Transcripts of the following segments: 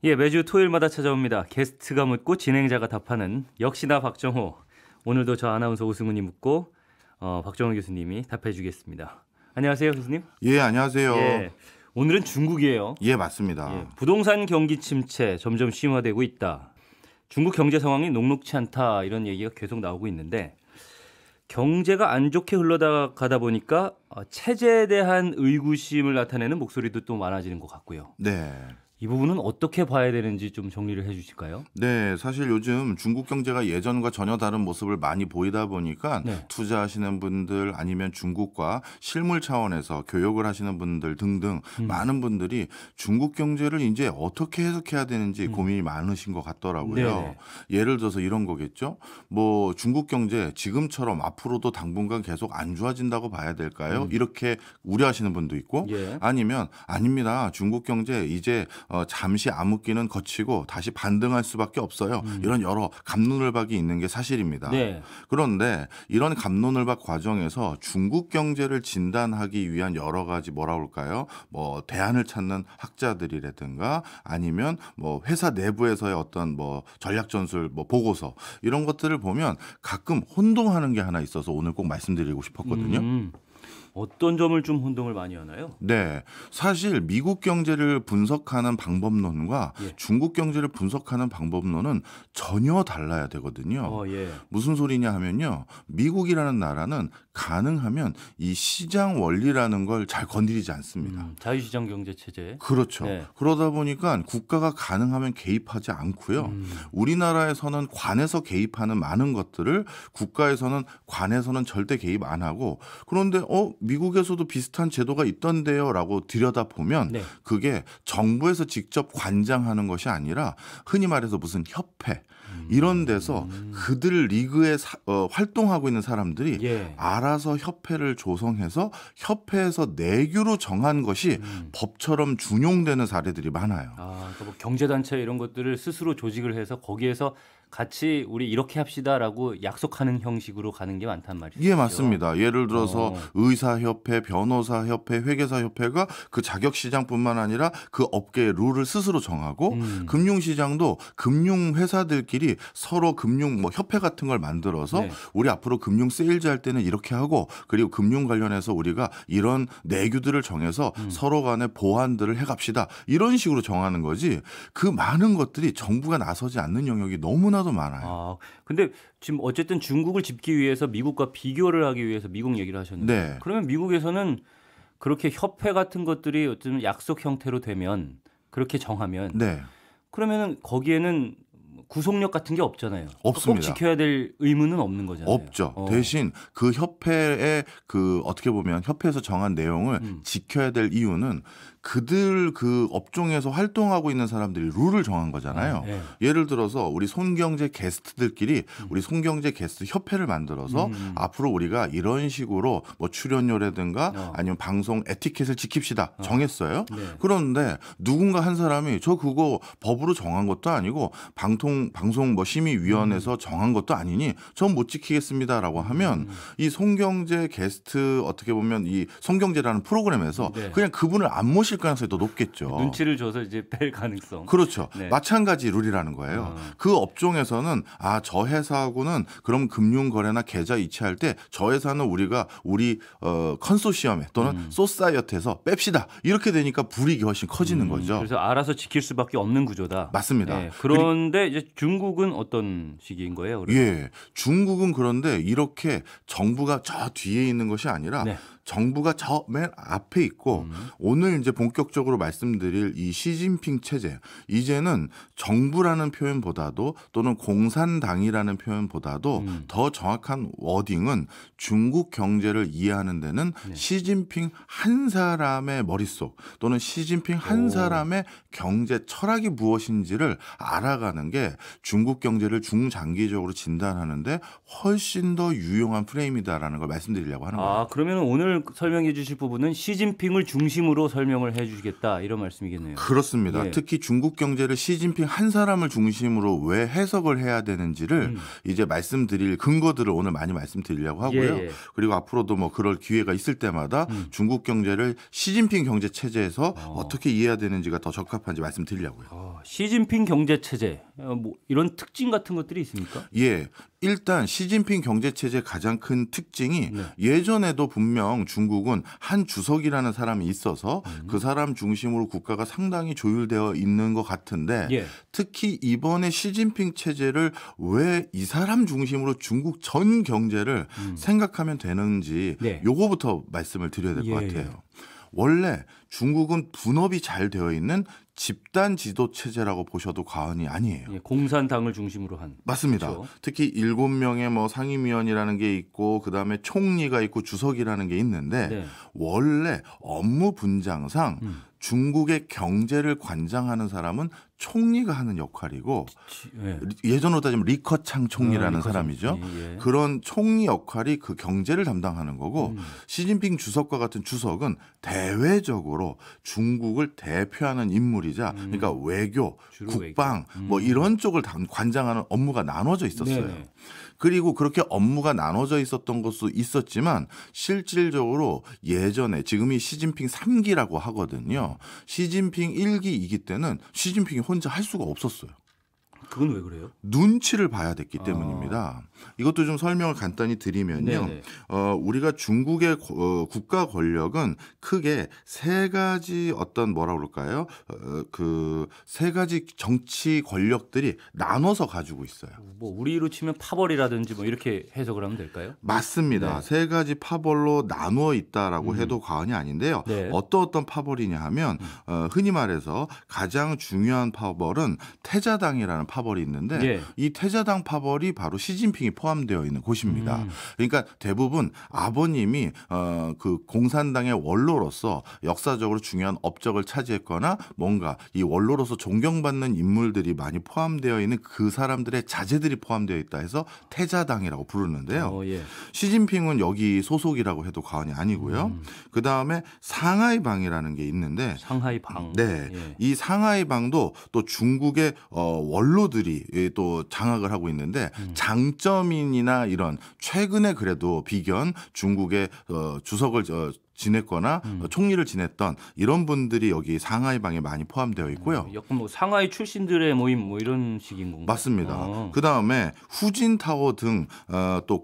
예, 매주 토요일마다 찾아옵니다. 게스트가 묻고 진행자가 답하는 역시나 박정호. 오늘도 저 아나운서 오승훈이 묻고 박정호 교수님이 답해 주겠습니다. 안녕하세요, 교수님. 예, 안녕하세요. 예, 오늘은 중국이에요. 예, 맞습니다. 예, 부동산 경기 침체 점점 심화되고 있다. 중국 경제 상황이 녹록치 않다 이런 얘기가 계속 나오고 있는데 경제가 안 좋게 흘러가다 보니까 체제에 대한 의구심을 나타내는 목소리도 또 많아지는 것 같고요. 네. 이 부분은 어떻게 봐야 되는지 좀 정리를 해 주실까요? 네, 사실 요즘 중국 경제가 예전과 전혀 다른 모습을 많이 보이다 보니까 네. 투자하시는 분들 아니면 중국과 실물 차원에서 교역을 하시는 분들 등등 많은 분들이 중국 경제를 이제 어떻게 해석해야 되는지 고민이 많으신 것 같더라고요. 네네. 예를 들어서 이런 거겠죠. 뭐 중국 경제 지금처럼 앞으로도 당분간 계속 안 좋아진다고 봐야 될까요? 이렇게 우려하시는 분도 있고 예. 아니면 아닙니다. 중국 경제 이제 잠시 암흑기는 거치고 다시 반등할 수밖에 없어요. 이런 여러 갑론을박이 있는 게 사실입니다. 네. 그런데 이런 갑론을박 과정에서 중국 경제를 진단하기 위한 여러 가지 뭐라 그럴까요? 뭐 대안을 찾는 학자들이라든가 아니면 뭐 회사 내부에서의 어떤 뭐 전략 전술 뭐 보고서 이런 것들을 보면 가끔 혼동하는 게 하나 있어서 오늘 꼭 말씀드리고 싶었거든요. 어떤 점을 좀 혼동을 많이 하나요? 네. 사실 미국 경제를 분석하는 방법론과 예. 중국 경제를 분석하는 방법론은 전혀 달라야 되거든요. 예. 무슨 소리냐 하면요. 미국이라는 나라는 가능하면 이 시장 원리라는 걸 잘 건드리지 않습니다. 자유시장 경제 체제. 그렇죠. 네. 그러다 보니까 국가가 가능하면 개입하지 않고요. 우리나라에서는 관에서 개입하는 많은 것들을 국가에서는 관에서는 절대 개입 안 하고 그런데 미국에서도 비슷한 제도가 있던데요라고 들여다보면 네. 그게 정부에서 직접 관장하는 것이 아니라 흔히 말해서 무슨 협회 이런 데서 그들 리그에 활동하고 있는 사람들이 예. 알아서 협회를 조성해서 협회에서 내규로 정한 것이 법처럼 준용되는 사례들이 많아요. 그러니까 뭐 경제단체 이런 것들을 스스로 조직을 해서 거기에서 같이 우리 이렇게 합시다라고 약속하는 형식으로 가는 게 많단 말이죠. 예, 맞습니다. 예를 들어서 어. 의사협회, 변호사협회, 회계사협회가 그 자격시장뿐만 아니라 그 업계의 룰을 스스로 정하고 금융시장도 금융회사들끼리 서로 금융 뭐 협회 같은 걸 만들어서 네. 우리 앞으로 금융 세일즈 할 때는 이렇게 하고 그리고 금융 관련해서 우리가 이런 내규들을 정해서 서로 간에 보완들을 해갑시다. 이런 식으로 정하는 거지 그 많은 것들이 정부가 나서지 않는 영역이 너무나도 많아요. 근데 지금 어쨌든 중국을 짚기 위해서 미국과 비교를 하기 위해서 미국 얘기를 하셨는데 네. 그러면 미국에서는 그렇게 협회 같은 것들이 어떤 약속 형태로 되면 그렇게 정하면 네. 그러면은 거기에는 구속력 같은 게 없잖아요. 없습니다. 꼭 지켜야 될 의무는 없는 거잖아요. 없죠. 대신 그 협회의 그 어떻게 보면 협회에서 정한 내용을 지켜야 될 이유는 그들 그 업종에서 활동하고 있는 사람들이 룰을 정한 거잖아요. 네. 예를 들어서 우리 손경제 게스트들끼리 우리 손경제 게스트 협회를 만들어서 앞으로 우리가 이런 식으로 뭐 출연료라든가 아니면 방송 에티켓을 지킵시다 정했어요. 네. 그런데 누군가 한 사람이 저 그거 법으로 정한 것도 아니고 방송 뭐 심의위원회에서 정한 것도 아니니 전 못 지키겠습니다라고 하면 이 손경제 게스트 어떻게 보면 이 손경제라는 프로그램에서 네. 그냥 그분을 안 모실 가능성이 더 높겠죠. 눈치를 줘서 이제 뺄 가능성. 그렇죠. 네. 마찬가지 룰이라는 거예요. 그 업종에서는 저 회사하고는 그럼 금융거래나 계좌 이체할 때 저 회사는 우리 컨소시엄에 또는 소사이어티에서 뺍시다. 이렇게 되니까 불이익이 훨씬 커지는 거죠. 그래서 알아서 지킬 수밖에 없는 구조다. 맞습니다. 네. 그런데 이제 중국은 어떤 시기인 거예요? 그러면? 예, 중국은 그런데 이렇게 정부가 저 뒤에 있는 것이 아니라 네. 정부가 저 맨 앞에 있고 오늘 이제 본격적으로 말씀드릴 이 시진핑 체제 이제는 정부라는 표현보다도 또는 공산당이라는 표현보다도 더 정확한 워딩은 중국 경제를 이해하는 데는 시진핑 한 사람의 머릿속 또는 시진핑 한 사람의 경제 철학이 무엇인지를 알아가는 게 중국 경제를 중장기적으로 진단하는데 훨씬 더 유용한 프레임이다라는 걸 말씀드리려고 하는 거예요. 그러면 오늘 오늘 설명해 주실 부분은 시진핑을 중심으로 설명을 해 주시겠다 이런 말씀이겠네요. 그렇습니다. 예. 특히 중국 경제를 시진핑 한 사람을 중심으로 왜 해석을 해야 되는지를 이제 말씀드릴 근거들을 오늘 많이 말씀드리려고 하고요. 예, 예. 그리고 앞으로도 뭐 그럴 기회가 있을 때마다 중국 경제를 시진핑 경제 체제에서 어떻게 이해해야 되는지가 더 적합한지 말씀드리려고요. 시진핑 경제 체제 뭐 이런 특징 같은 것들이 있습니까? 예. 일단 시진핑 경제체제 가장 큰 특징이 네. 예전에도 분명 중국은 한 주석이라는 사람이 있어서 그 사람 중심으로 국가가 상당히 조율되어 있는 것 같은데 예. 특히 이번에 시진핑 체제를 왜 이 사람 중심으로 중국 전 경제를 생각하면 되는지 네. 요거부터 말씀을 드려야 될 것 예, 같아요. 원래 중국은 분업이 잘 되어 있는 집단 지도 체제라고 보셔도 과언이 아니에요. 예, 공산당을 중심으로 한. 맞습니다. 그렇죠. 특히 7명의 뭐 상임위원이라는 게 있고 그다음에 총리가 있고 주석이라는 게 있는데 네. 원래 업무 분장상 중국의 경제를 관장하는 사람은 총리가 하는 역할이고 예. 예전으로 따지면 리커창 총리라는 리커창. 사람이죠. 예, 예. 그런 총리 역할이 그 경제를 담당하는 거고 시진핑 주석과 같은 주석은 대외적으로 중국을 대표하는 인물이자 그러니까 외교, 주로 국방 뭐 이런 쪽을 관장하는 업무가 나눠져 있었어요. 네네. 그리고 그렇게 업무가 나눠져 있었던 것도 있었지만 실질적으로 예전에 지금이 시진핑 3기라고 하거든요. 시진핑 1기, 2기 때는 시진핑이 혼자 할 수가 없었어요. 그건 왜 그래요? 눈치를 봐야 됐기 때문입니다. 이것도 좀 설명을 간단히 드리면요. 네네. 우리가 중국의 국가 권력은 크게 세 가지 어떤 뭐라 그럴까요? 그 세 가지 정치 권력들이 나눠서 가지고 있어요. 뭐 우리로 치면 파벌이라든지 뭐 이렇게 해석을 하면 될까요? 맞습니다. 네. 세 가지 파벌로 나누어 있다라고 해도 과언이 아닌데요. 네. 어떤 파벌이냐 하면 흔히 말해서 가장 중요한 파벌은 태자당이라는 파벌이 있는데 예. 이 태자당 파벌이 바로 시진핑이 포함되어 있는 곳입니다. 그러니까 대부분 아버님이 그 공산당의 원로로서 역사적으로 중요한 업적을 차지했거나 뭔가 이 원로로서 존경받는 인물들이 많이 포함되어 있는 그 사람들의 자제들이 포함되어 있다 해서 태자당이라고 부르는데요. 예. 시진핑은 여기 소속이라고 해도 과언이 아니고요. 그다음에 상하이방이라는 게 있는데 상하이 방. 네, 예. 이 상하이방도 또 중국의 원로들이 또 장악을 하고 있는데 장점인이나 이런 최근에 그래도 비견 중국의 주석을 지냈거나 총리를 지냈던 이런 분들이 여기 상하이방에 많이 포함되어 있고요. 약간 뭐 상하이 출신들의 모임 뭐 이런 식인 건가요? 맞습니다. 그 다음에 후진타오 등 또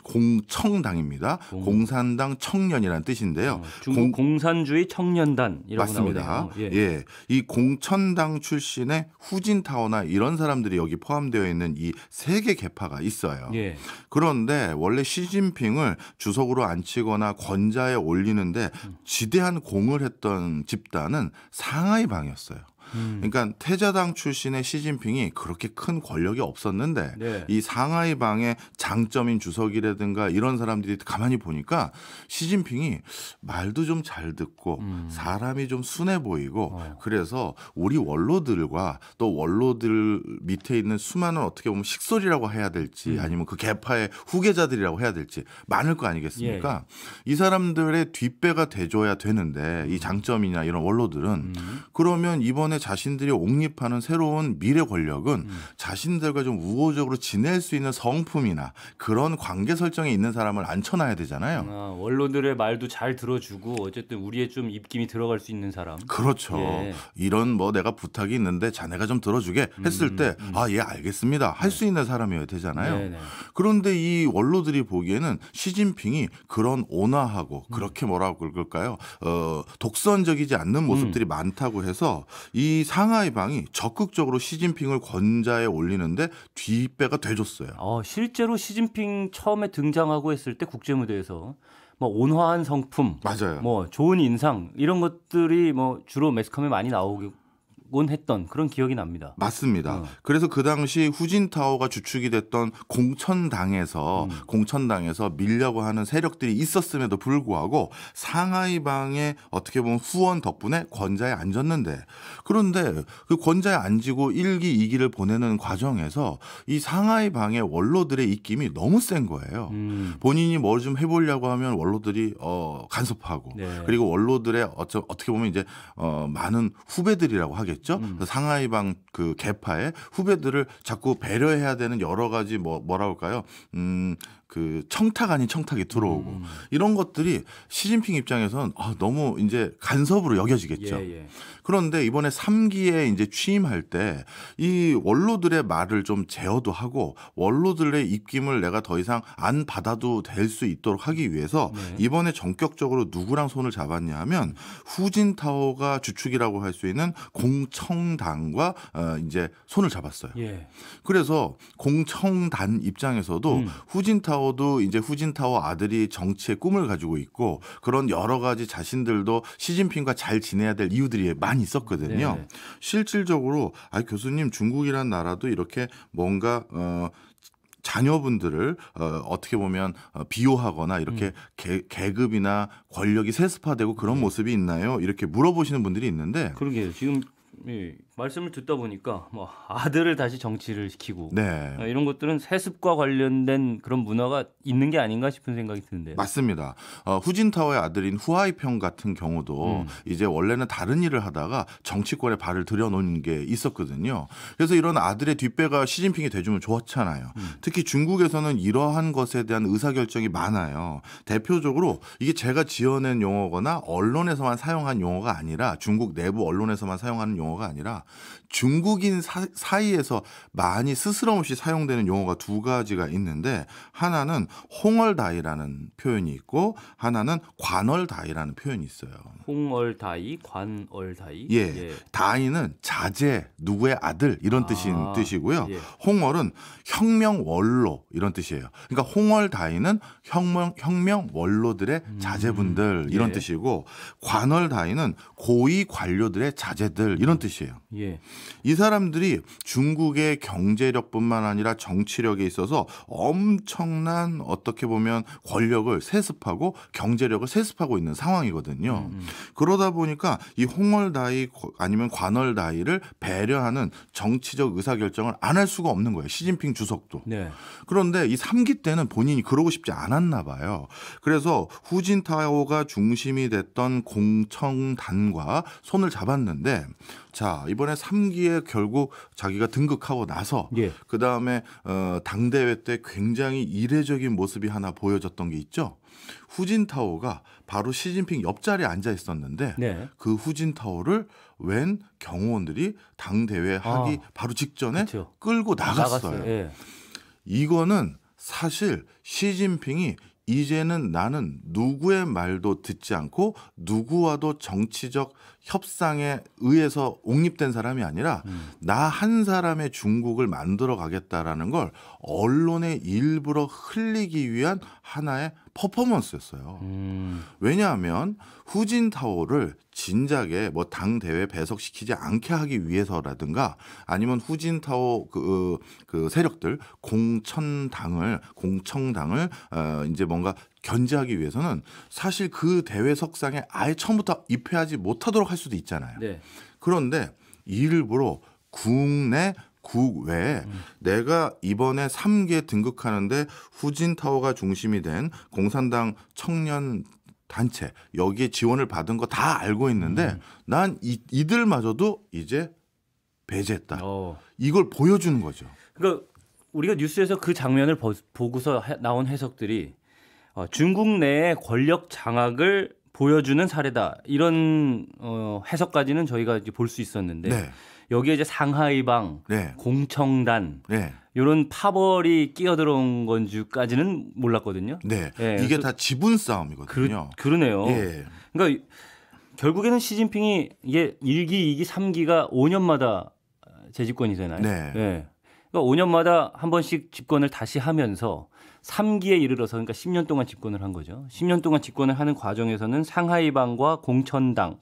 공청당입니다. 공산당 청년이라는 뜻인데요. 중국 공산주의 청년단이라고 맞습니다. 나오네요. 예. 이 공천당 출신의 후진타오나 이런 사람들이 여기 포함되어 있는 이 세 개 계파가 있어요. 예. 그런데 원래 시진핑을 주석으로 앉히거나 권좌에 올리는데 지대한 공을 했던 집단은 상하이방이었어요. 그러니까 태자당 출신의 시진핑이 그렇게 큰 권력이 없었는데 네. 이 상하이방의 장점인 주석이라든가 이런 사람들이 가만히 보니까 시진핑이 말도 좀 잘 듣고 사람이 좀 순해 보이고 그래서 우리 원로들과 또 원로들 밑에 있는 수많은 어떻게 보면 식솔이라고 해야 될지 아니면 그 계파의 후계자들이라고 해야 될지 많을 거 아니겠습니까? 이 사람들의 뒷배가 돼줘야 되는데 이 장점이나 이런 원로들은 그러면 이번에 자신들이 옹립하는 새로운 미래 권력은 자신들과 좀 우호적으로 지낼 수 있는 성품이나 그런 관계 설정에 있는 사람을 앉혀놔야 되잖아요. 원로들의 말도 잘 들어주고 어쨌든 우리의 좀 입김이 들어갈 수 있는 사람. 그렇죠. 예. 이런 뭐 내가 부탁이 있는데 자네가 좀 들어주게 했을 때 예 알겠습니다. 할 수 있는 사람이어야 되잖아요. 네네. 그런데 이 원로들이 보기에는 시진핑이 그런 온화하고 그렇게 뭐라고 그럴까요? 독선적이지 않는 모습들이 많다고 해서 이 상하이방이 적극적으로 시진핑을 권좌에 올리는데 뒷배가 돼줬어요. 실제로 시진핑 처음에 등장하고 했을 때 국제무대에서 뭐 온화한 성품, 맞아요. 뭐 좋은 인상 이런 것들이 뭐 주로 매스컴에 많이 나오고 하곤 했던 그런 기억이 납니다. 맞습니다. 그래서 그 당시 후진타오가 주축이 됐던 공천당에서 밀려고 하는 세력들이 있었음에도 불구하고 상하이방의 어떻게 보면 후원 덕분에 권좌에 앉았는데, 그런데 그 권좌에 앉고 1기, 2기를 보내는 과정에서 이 상하이방의 원로들의 입김이 너무 센 거예요. 본인이 뭘 좀 해보려고 하면 원로들이 간섭하고, 네. 그리고 원로들의 어떻게 보면 이제 많은 후배들이라고 하겠죠. 상하이방 그 계파의 후배들을 자꾸 배려해야 되는 여러 가지 뭐라 할까요? 그 청탁 아닌 청탁이 들어오고 이런 것들이 시진핑 입장에서는 너무 이제 간섭으로 여겨지겠죠. 예. 그런데 이번에 3기에 이제 취임할 때 이 원로들의 말을 좀 제어도 하고 원로들의 입김을 내가 더 이상 안 받아도 될 수 있도록 하기 위해서 이번에 전격적으로 누구랑 손을 잡았냐 하면 후진타오가 주축이라고 할 수 있는 공청당과 이제 손을 잡았어요. 예. 그래서 공청단 입장에서도 후진타오도 이제 후진타오 아들이 정치의 꿈을 가지고 있고 그런 여러 가지 자신들도 시진핑과 잘 지내야 될 이유들이 많이 있었거든요. 네. 실질적으로 교수님 중국이란 나라도 이렇게 뭔가 자녀분들을 어떻게 보면 비호하거나 이렇게 계급이나 권력이 세습화되고 그런 모습이 있나요? 이렇게 물어보시는 분들이 있는데 그러게요. 지금 말씀을 듣다 보니까 뭐 아들을 다시 정치를 시키고 네. 이런 것들은 세습과 관련된 그런 문화가 있는 게 아닌가 싶은 생각이 드는데요. 맞습니다. 후진타오의 아들인 후아이평 같은 경우도 이제 원래는 다른 일을 하다가 정치권에 발을 들여놓은 게 있었거든요. 그래서 이런 아들의 뒷배가 시진핑이 돼주면 좋았잖아요. 특히 중국에서는 이러한 것에 대한 의사결정이 많아요. 대표적으로 이게 제가 지어낸 용어거나 언론에서만 사용한 용어가 아니라 중국 내부 언론에서만 사용하는 용어가 아니라 중국인 사이에서 많이 스스럼없이 사용되는 용어가 두 가지가 있는데 하나는 홍얼다이라는 표현이 있고 하나는 관얼다이라는 표현이 있어요. 홍얼다이, 관얼다이. 예. 다이는 자제, 누구의 아들 이런 뜻이고요. 예. 홍얼은 혁명 원로 이런 뜻이에요. 그러니까 홍얼다이는 혁명 원로들의 자제분들 이런 예. 뜻이고 관얼다이는 고위 관료들의 자제들 이런 뜻이에요. 예. 이 사람들이 중국의 경제력뿐만 아니라 정치력에 있어서 엄청난 어떻게 보면 권력을 세습하고 경제력을 세습하고 있는 상황이거든요. 그러다 보니까 이 홍얼다이 아니면 관얼다이를 배려하는 정치적 의사결정을 안 할 수가 없는 거예요. 시진핑 주석도. 네. 그런데 이 3기 때는 본인이 그러고 싶지 않았나 봐요. 그래서 후진타오가 중심이 됐던 공청단과 손을 잡았는데 자, 이번에 3기에 결국 자기가 등극하고 나서 예. 그다음에 당대회 때 굉장히 이례적인 모습이 하나 보여졌던 게 있죠. 후진타오가 바로 시진핑 옆자리에 앉아 있었는데 네. 그 후진타오를 웬 경호원들이 당대회 하기 바로 직전에 그렇죠. 끌고 나갔어요. 예. 이거는 사실 시진핑이 이제는 나는 누구의 말도 듣지 않고 누구와도 정치적 협상에 의해서 옹립된 사람이 아니라 나 한 사람의 중국을 만들어 가겠다라는 걸 언론에 일부러 흘리기 위한 하나의 퍼포먼스였어요. 왜냐하면 후진타오를 진작에 뭐 당 대회 배석시키지 않게 하기 위해서라든가 아니면 후진타오 그 세력들 공청당을 이제 뭔가 견제하기 위해서는 사실 그 대회 석상에 아예 처음부터 입회하지 못하도록 할 수도 있잖아요. 네. 그런데 일부러 국내 국외에 내가 이번에 3기에 등극하는데 후진타오가 중심이 된 공산당 청년 단체 여기에 지원을 받은 거 다 알고 있는데 난 이들마저도 이제 배제했다. 이걸 보여주는 거죠. 그러니까 우리가 뉴스에서 그 장면을 보고서 나온 해석들이 중국 내의 권력 장악을 보여주는 사례다. 이런 해석까지는 저희가 이제 볼 수 있었는데 네. 여기에 이제 상하이방, 네. 공청단 네. 이런 파벌이 끼어들어온 건지까지는 몰랐거든요. 네. 예, 이게 다 지분 싸움이거든요. 그러네요. 예. 그러니까 결국에는 시진핑이 이게 1기, 2기, 3기가 5년마다 재집권이잖아요. 네. 예. 그러니까 5년마다 한 번씩 집권을 다시 하면서 3기에 이르러서 그러니까 10년 동안 집권을 한 거죠. 10년 동안 집권을 하는 과정에서는 상하이방과 공청단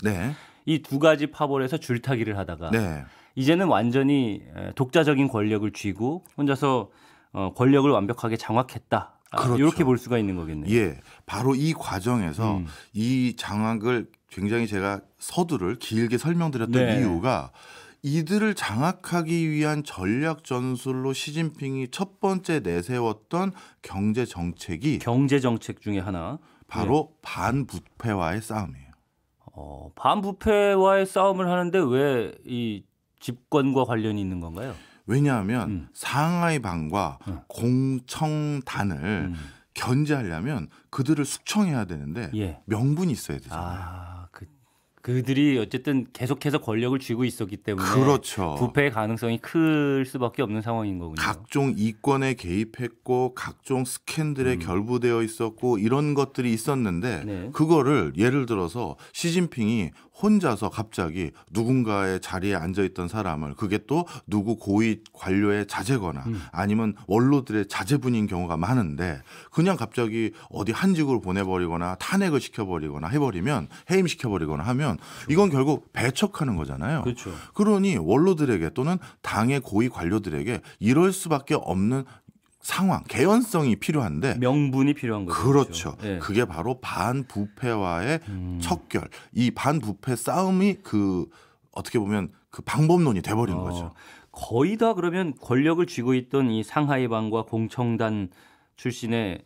네. 이 두 가지 파벌에서 줄타기를 하다가 네. 이제는 완전히 독자적인 권력을 쥐고 혼자서 권력을 완벽하게 장악했다. 그렇죠. 이렇게 볼 수가 있는 거겠네요. 예, 바로 이 과정에서 이 장악을 굉장히 제가 서두를 길게 설명드렸던 네. 이유가 이들을 장악하기 위한 전략 전술로 시진핑이 첫 번째 내세웠던 경제 정책이 경제 정책 중에 하나. 바로 반부패와의 싸움이에요. 반부패와의 싸움을 하는데 왜 이 집권과 관련이 있는 건가요? 왜냐하면 상하이 방과 공청단을 견제하려면 그들을 숙청해야 되는데 예. 명분이 있어야 되잖아요. 그들이 어쨌든 계속해서 권력을 쥐고 있었기 때문에 그렇죠. 부패의 가능성이 클 수밖에 없는 상황인 거군요. 각종 이권에 개입했고 각종 스캔들에 결부되어 있었고 이런 것들이 있었는데 네. 그거를 예를 들어서 시진핑이 혼자서 갑자기 누군가의 자리에 앉아있던 사람을 그게 또 누구 고위 관료의 자제거나 아니면 원로들의 자제분인 경우가 많은데 그냥 갑자기 어디 한직으로 보내버리거나 탄핵을 시켜버리거나 해버리면 해임시켜버리거나 하면 이건 결국 배척하는 거잖아요. 그렇죠. 그러니 원로들에게 또는 당의 고위 관료들에게 이럴 수밖에 없는 상황, 개연성이 필요한데 명분이 필요한 거죠. 그렇죠. 예. 그게 바로 반부패와의 척결. 이 반부패 싸움이 그 어떻게 보면 그 방법론이 돼버린 거죠. 거의 다 그러면 권력을 쥐고 있던 이 상하이방과 공청단 출신의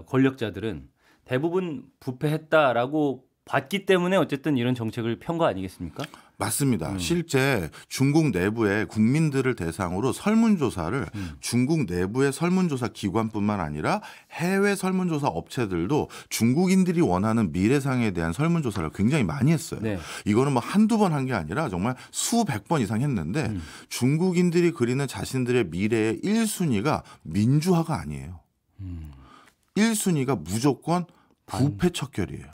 권력자들은 대부분 부패했다라고 봤기 때문에 어쨌든 이런 정책을 편 거 아니겠습니까? 맞습니다. 실제 중국 내부의 국민들을 대상으로 설문조사를 중국 내부의 설문조사 기관뿐만 아니라 해외 설문조사 업체들도 중국인들이 원하는 미래상에 대한 설문조사를 굉장히 많이 했어요. 네. 이거는 뭐 한두 번 한 게 아니라 정말 수백 번 이상 했는데 중국인들이 그리는 자신들의 미래의 1순위가 민주화가 아니에요. 1순위가 무조건 부패 척결이에요.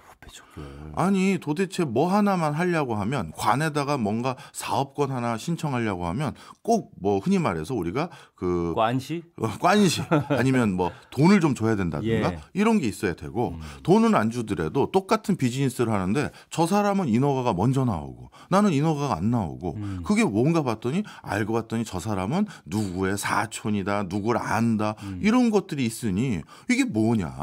아니 도대체 뭐 하나만 하려고 하면 관에다가 뭔가 사업권 하나 신청하려고 하면 꼭 뭐 흔히 말해서 우리가 그 관시? 관시 아니면 뭐 돈을 좀 줘야 된다든가 예. 이런 게 있어야 되고 돈은 안 주더라도 똑같은 비즈니스를 하는데 저 사람은 인허가가 먼저 나오고 나는 인허가가 안 나오고 그게 뭔가 봤더니 알고 봤더니 저 사람은 누구의 사촌이다 누구를 안다 이런 것들이 있으니 이게 뭐냐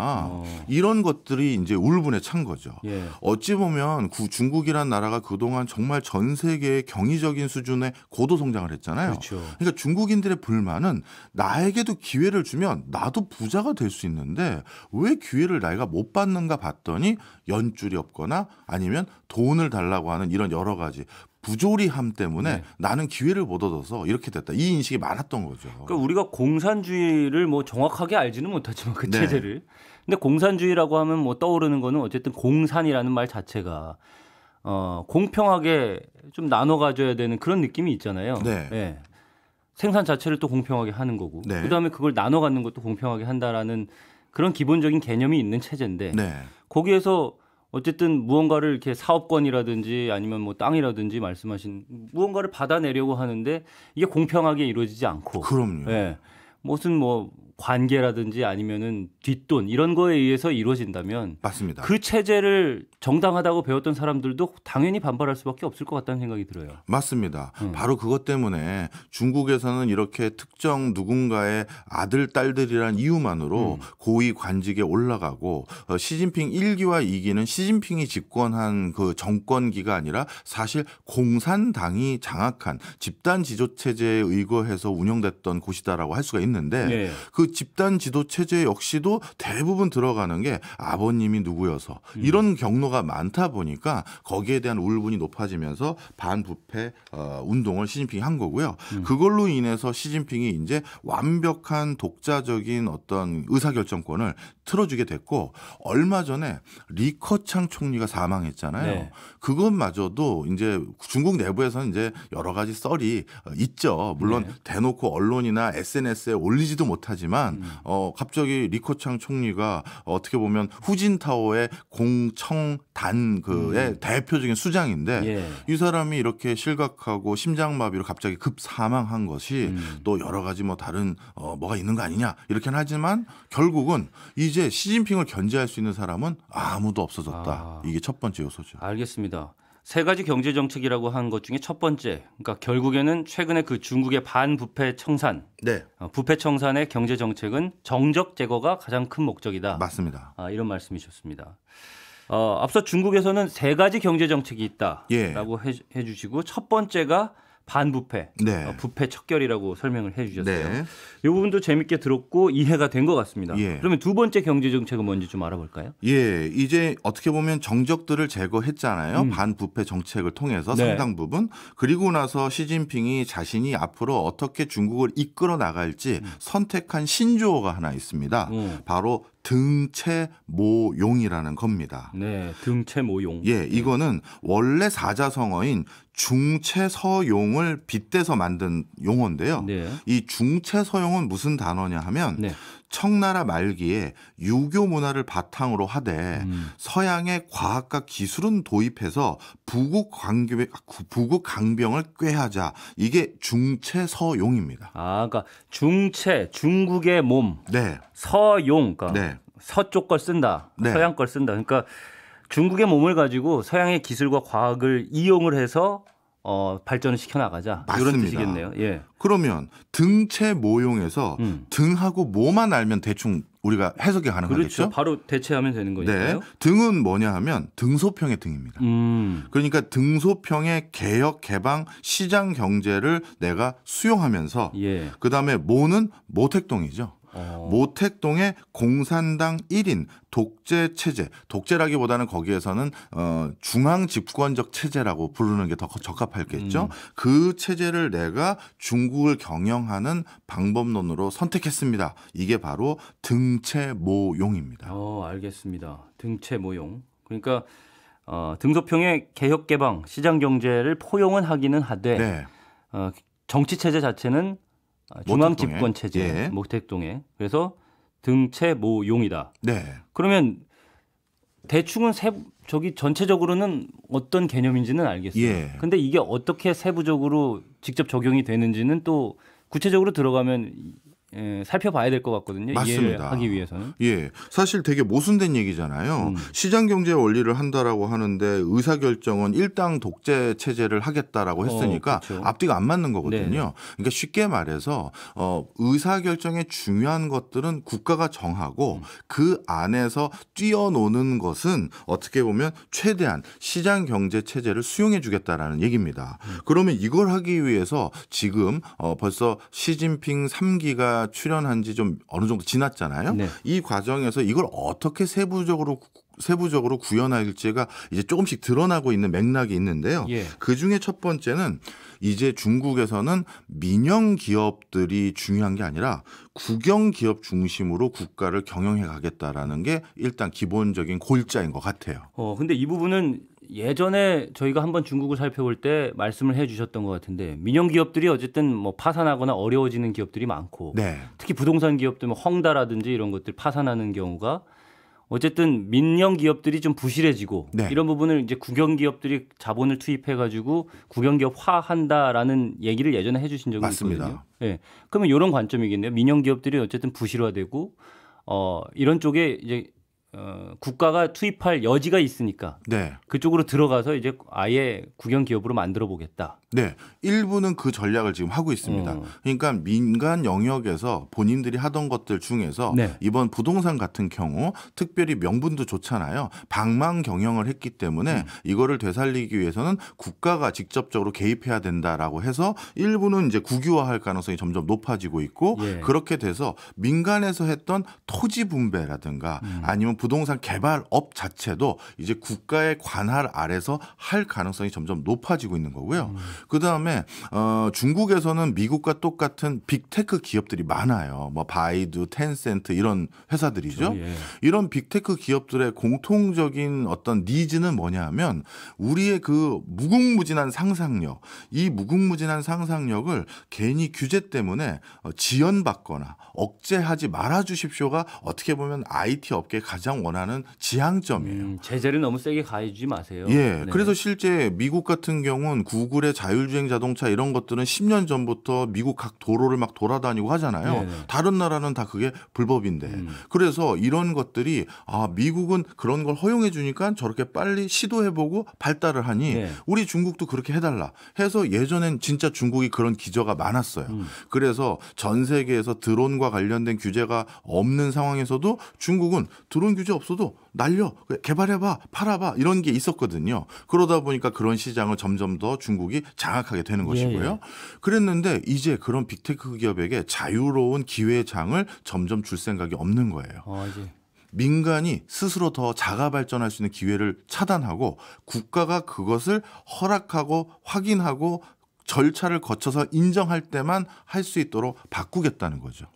이런 것들이 이제 울분에 찬 거죠. 예. 어찌 보면 중국이란 나라가 그동안 정말 전 세계의 경이적인 수준의 고도 성장을 했잖아요. 그렇죠. 그러니까 중국인들의 불만은 나에게도 기회를 주면 나도 부자가 될 수 있는데 왜 기회를 내가 못 받는가 봤더니 연줄이 없거나 아니면 돈을 달라고 하는 이런 여러 가지 부조리함 때문에 나는 기회를 못 얻어서 이렇게 됐다. 이 인식이 많았던 거죠. 그러니까 우리가 공산주의를 뭐 정확하게 알지는 못하지만 그 네. 체제를. 근데 공산주의라고 하면 뭐 떠오르는 거는 어쨌든 공산이라는 말 자체가 공평하게 좀 나눠 가져야 되는 그런 느낌이 있잖아요. 네. 예. 생산 자체를 또 공평하게 하는 거고 네. 그다음에 그걸 나눠 갖는 것도 공평하게 한다라는 그런 기본적인 개념이 있는 체제인데 네. 거기에서 어쨌든 무언가를 이렇게 사업권이라든지 아니면 뭐 땅이라든지 말씀하신 무언가를 받아내려고 하는데 이게 공평하게 이루어지지 않고 그럼요. 예. 무슨 뭐 관계라든지 아니면은 뒷돈 이런 거에 의해서 이루어진다면 맞습니다. 그 체제를 정당하다고 배웠던 사람들도 당연히 반발할 수밖에 없을 것 같다는 생각이 들어요. 맞습니다. 바로 그것 때문에 중국에서는 이렇게 특정 누군가의 아들, 딸들이란 이유만으로 고위 관직에 올라가고 시진핑 1기와 2기는 시진핑이 집권한 그 정권기가 아니라 사실 공산당이 장악한 집단 지도체제에 의거해서 운영됐던 곳이다라고 할 수가 있는데 네. 그 집단 지도체제 역시도 대부분 들어가는 게 아버님이 누구여서 이런 경로가 많다 보니까 거기에 대한 울분이 높아지면서 반부패 운동을 시진핑이 한 거고요. 그걸로 인해서 시진핑이 이제 완벽한 독자적인 어떤 의사결정권을 틀어주게 됐고 얼마 전에 리커창 총리가 사망했잖아요. 네. 그것마저도 이제 중국 내부에서는 이제 여러 가지 썰이 있죠. 물론 네. 대놓고 언론이나 SNS에 올리지도 못하지만 갑자기 리커창 총리가 어떻게 보면 후진타오의 공청단 그의 대표적인 수장인데 예. 이 사람이 이렇게 실각하고 심장마비로 갑자기 급 사망한 것이 또 여러 가지 뭐 다른 뭐가 있는 거 아니냐 이렇게는 하지만 결국은 이제 시진핑을 견제할 수 있는 사람은 아무도 없어졌다. 이게 첫 번째 요소죠. 알겠습니다. 세 가지 경제 정책이라고 한 것 중에 첫 번째, 그러니까 결국에는 최근에 그 중국의 반부패 청산, 네, 부패 청산의 경제 정책은 정적 제거가 가장 큰 목적이다. 맞습니다. 이런 말씀이셨습니다. 앞서 중국에서는 세 가지 경제 정책이 있다라고 해주시고 첫 번째가 반부패, 네. 부패 척결이라고 설명을 해주셨어요. 네. 이 부분도 재밌게 들었고 이해가 된 것 같습니다. 예. 그러면 두 번째 경제 정책은 뭔지 좀 알아볼까요? 예, 이제 어떻게 보면 정적들을 제거했잖아요. 반부패 정책을 통해서 네. 상당 부분. 그리고 나서 시진핑이 자신이 앞으로 어떻게 중국을 이끌어 나갈지 선택한 신조어가 하나 있습니다. 바로 등채모용이라는 겁니다. 네, 등채모용. 예, 이거는 원래 사자성어인 중채서용을 빗대서 만든 용어인데요. 네. 이 중채서용은 무슨 단어냐 하면 네. 청나라 말기에 유교 문화를 바탕으로 하되 서양의 과학과 기술은 도입해서 부국 강병을 꾀하자. 이게 중채서용입니다. 그러니까 중채, 중국의 몸, 네. 서용, 그러니까 네. 서쪽 걸 쓴다, 네. 서양 걸 쓴다. 그러니까 중국의 몸을 가지고 서양의 기술과 과학을 이용을 해서 발전을 시켜 나가자. 이런 맞습니다. 뜻이겠네요. 예. 그러면 등채 모용에서 등하고 모만 알면 대충 우리가 해석이 가능하겠죠. 그렇죠. 바로 대체하면 되는 거니까요. 네. 등은 뭐냐 하면 등소평의 등입니다. 그러니까 등소평의 개혁, 개방, 시장 경제를 내가 수용하면서 예. 그다음에 모는 모택동이죠. 모택동의 공산당 1인 독재 체제, 독재라기보다는 거기에서는 중앙 집권적 체제라고 부르는 게 더 적합할겠죠. 그 체제를 내가 중국을 경영하는 방법론으로 선택했습니다. 이게 바로 등채모용입니다. 알겠습니다. 등채모용. 그러니까 등소평의 개혁 개방, 시장 경제를 포용은 하기는 하되 네. 정치 체제 자체는 중앙 집권 체제, 예. 모택동에. 그래서 등채모용이다. 네. 그러면 대충은 전체적으로는 어떤 개념인지는 알겠어요. 예. 근데 이게 어떻게 세부적으로 직접 적용이 되는지는 또 구체적으로 들어가면 살펴봐야 될 것 같거든요. 이해를 맞습니다. 하기 위해서는. 예, 사실 되게 모순된 얘기잖아요. 시장 경제 원리를 한다라고 하는데 의사 결정은 일당 독재 체제를 하겠다라고 했으니까 그렇죠. 앞뒤가 안 맞는 거거든요. 네. 그러니까 쉽게 말해서 의사 결정의 중요한 것들은 국가가 정하고 그 안에서 뛰어노는 것은 어떻게 보면 최대한 시장 경제 체제를 수용해 주겠다라는 얘기입니다. 그러면 이걸 하기 위해서 지금 벌써 시진핑 3기가 출연한 지 좀 어느 정도 지났잖아요. 네. 이 과정에서 이걸 어떻게 세부적으로 구현할지가 이제 조금씩 드러나고 있는 맥락이 있는데요. 예. 그중에 첫 번째는 이제 중국에서는 민영 기업들이 중요한 게 아니라 국영 기업 중심으로 국가를 경영해 가겠다라는 게 일단 기본적인 골자인 것 같아요. 근데 이 부분은 예전에 저희가 한번 중국을 살펴볼 때 말씀을 해 주셨던 것 같은데 민영 기업들이 어쨌든 뭐 파산하거나 어려워지는 기업들이 많고 네. 특히 부동산 기업들 뭐 헝다라든지 이런 것들 파산하는 경우가 어쨌든 민영 기업들이 좀 부실해지고 네. 이런 부분을 이제 국영 기업들이 자본을 투입해 가지고 국영 기업화한다라는 얘기를 예전에 해 주신 적이 맞습니다. 있거든요. 예. 그러면 이런 관점이겠네요. 민영 기업들이 어쨌든 부실화되고 이런 쪽에 이제 국가가 투입할 여지가 있으니까 네. 그쪽으로 들어가서 이제 아예 국영 기업으로 만들어 보겠다. 네. 일부는 그 전략을 지금 하고 있습니다. 그러니까 민간 영역에서 본인들이 하던 것들 중에서 네. 이번 부동산 같은 경우 특별히 명분도 좋잖아요. 방망 경영을 했기 때문에 이거를 되살리기 위해서는 국가가 직접적으로 개입해야 된다라고 해서 일부는 이제 국유화할 가능성이 점점 높아지고 있고 예. 그렇게 돼서 민간에서 했던 토지 분배라든가 아니면 부동산 개발업 자체도 이제 국가의 관할 아래서 할 가능성이 점점 높아지고 있는 거고요. 그다음에 중국에서는 미국과 똑같은 빅테크 기업들이 많아요. 뭐 바이두, 텐센트 이런 회사들이죠. 예. 이런 빅테크 기업들의 공통적인 어떤 니즈는 뭐냐 하면 우리의 그 무궁무진한 상상력, 이 무궁무진한 상상력을 괜히 규제 때문에 지연받거나 억제하지 말아 주십시오가 어떻게 보면 IT 업계의 가장 원하는 지향점이에요. 제재를 너무 세게 가해주지 마세요. 예, 네. 그래서 실제 미국 같은 경우는 구글의 자율주행 자동차 이런 것들은 10년 전부터 미국 각 도로를 막 돌아다니고 하잖아요. 네네. 다른 나라는 다 그게 불법인데. 그래서 이런 것들이 미국은 그런 걸 허용해 주니까 저렇게 빨리 시도해보고 발달을 하니 네. 우리 중국도 그렇게 해달라 해서 예전엔 진짜 중국이 그런 기저가 많았어요. 그래서 전 세계에서 드론과 관련된 규제가 없는 상황에서도 중국은 드론 규제 없어도 날려 개발해봐 팔아봐 이런 게 있었거든요. 그러다 보니까 그런 시장을 점점 더 중국이 장악하게 되는 것이고요. 예. 그랬는데 이제 그런 빅테크 기업에게 자유로운 기회의 장을 점점 줄 생각이 없는 거예요. 이제 민간이 스스로 더 자가 발전할 수 있는 기회를 차단하고 국가가 그것을 허락하고 확인하고 절차를 거쳐서 인정할 때만 할 수 있도록 바꾸겠다는 거죠.